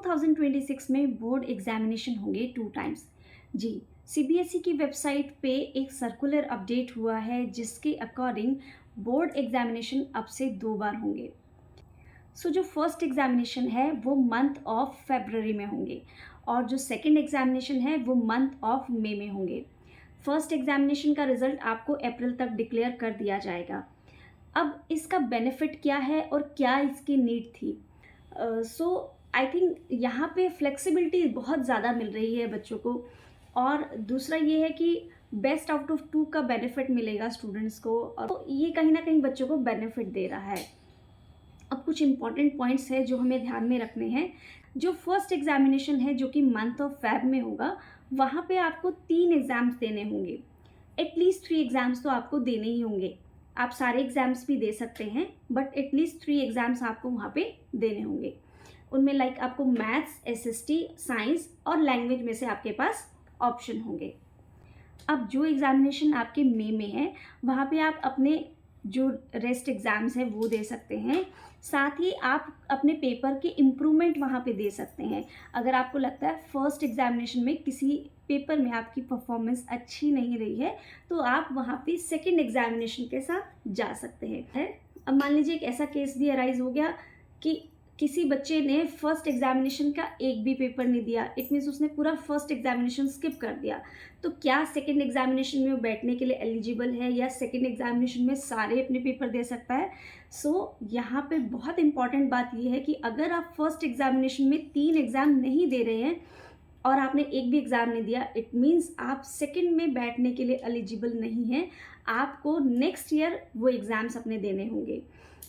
2026 में board examination होंगे 2 times. जी, CBSE की वेबसाइट पे एक सर्कुलर अपडेट हुआ है जिसके अकॉर्डिंग बोर्ड एग्जामिनेशन अब से 2 बार होंगे। सो जो फर्स्ट एग्जामिनेशन है वो मंथ ऑफ फरवरी में होंगे और जो सेकंड एग्जामिनेशन है वो मंथ ऑफ मई में होंगे। फर्स्ट एग्जामिनेशन का रिजल्ट आपको अप्रैल तक डिक्लेयर कर दिया जाएगा। अब इसका बेनिफिट क्या है और क्या इसकी नीड थी? सो आई थिंक यहाँ पे फ्लेक्सिबिलिटी बहुत ज़्यादा मिल रही है बच्चों को, और दूसरा ये है कि बेस्ट आउट ऑफ 2 का बेनिफिट मिलेगा स्टूडेंट्स को, और तो ये कहीं ना कहीं बच्चों को बेनिफिट दे रहा है। अब कुछ इंपॉर्टेंट पॉइंट्स हैं जो हमें ध्यान में रखने हैं। जो फर्स्ट एग्जामिनेशन है जो कि मंथ ऑफ फेब में होगा, वहाँ पे आपको 3 एग्ज़ाम्स देने होंगे। एटलीस्ट 3 एग्ज़ाम्स तो आपको देने ही होंगे। आप सारे एग्ज़ाम्स भी दे सकते हैं बट एटलीस्ट 3 एग्ज़ाम्स आपको वहाँ पे देने होंगे। उनमें लाइक आपको मैथ्स, एसएसटी, साइंस और लैंग्वेज में से आपके पास ऑप्शन होंगे। अब जो एग्ज़ामिनेशन आपके मई में है वहाँ पे आप अपने जो रेस्ट एग्ज़ाम्स हैं वो दे सकते हैं। साथ ही आप अपने पेपर के इम्प्रूवमेंट वहाँ पे दे सकते हैं। अगर आपको लगता है फर्स्ट एग्ज़ामिनेशन में किसी पेपर में आपकी परफॉर्मेंस अच्छी नहीं रही है तो आप वहाँ पे सेकंड एग्ज़ामिनेशन के साथ जा सकते हैं। अब मान लीजिए एक ऐसा केस भी अराइज हो गया कि किसी बच्चे ने फर्स्ट एग्जामिनेशन का एक भी पेपर नहीं दिया, इट मीन्स उसने पूरा फर्स्ट एग्जामिनेशन स्किप कर दिया, तो क्या सेकंड एग्जामिनेशन में वो बैठने के लिए एलिजिबल है या सेकंड एग्जामिनेशन में सारे अपने पेपर दे सकता है? यहाँ पे बहुत इंपॉर्टेंट बात ये है कि अगर आप फर्स्ट एग्जामिनेशन में 3 एग्ज़ाम नहीं दे रहे हैं और आपने एक भी एग्ज़ाम नहीं दिया, इट मीन्स आप सेकंड में बैठने के लिए एलिजिबल नहीं हैं। आपको नेक्स्ट ईयर वो एग्ज़ाम्स अपने देने होंगे,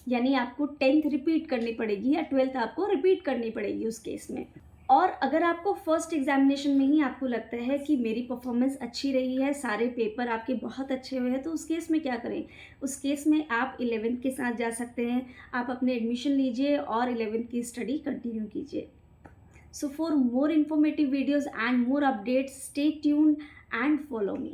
यानी आपको 10th रिपीट करनी पड़ेगी या 12th आपको रिपीट करनी पड़ेगी उस केस में। और अगर आपको फर्स्ट एग्जामिनेशन में ही आपको लगता है कि मेरी परफॉर्मेंस अच्छी रही है, सारे पेपर आपके बहुत अच्छे हुए हैं, तो उस केस में क्या करें? उस केस में आप 11th के साथ जा सकते हैं। आप अपने एडमिशन लीजिए और 11th की स्टडी कंटिन्यू कीजिए। So for more informative videos and more updates, stay tuned and follow me.